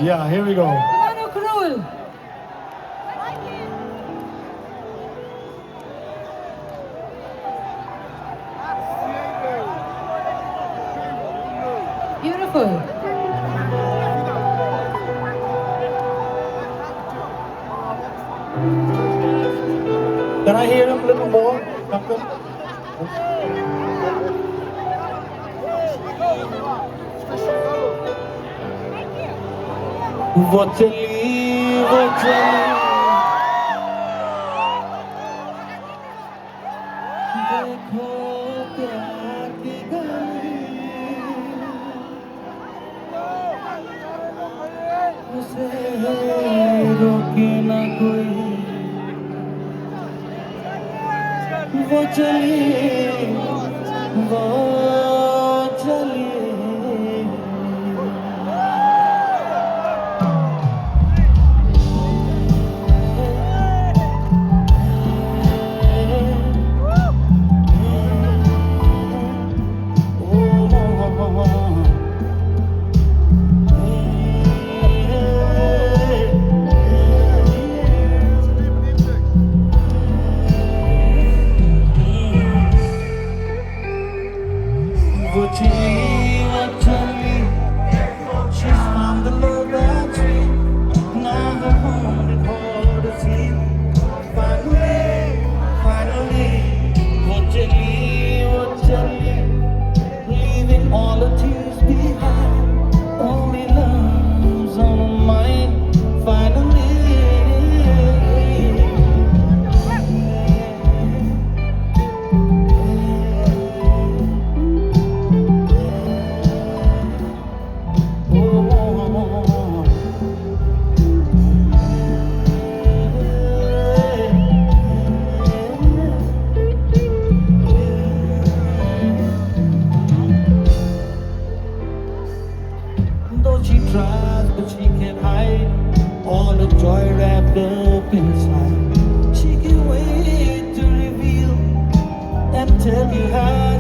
Yeah, here we go. Come on, Ukhrul. Beautiful. Can I hear him a little more? Something? वो चली देखो प्यार की गली उसे रोके ना कोई वो चली वो चली She's found the love that's sweet. Now the home and hold her sleep. Finally, वो चली, leaving all the tears behind. Only love's on her mind. Finally. Though she tries, but she can't hide all the joy wrapped up inside. She can't wait to reveal and tell you how.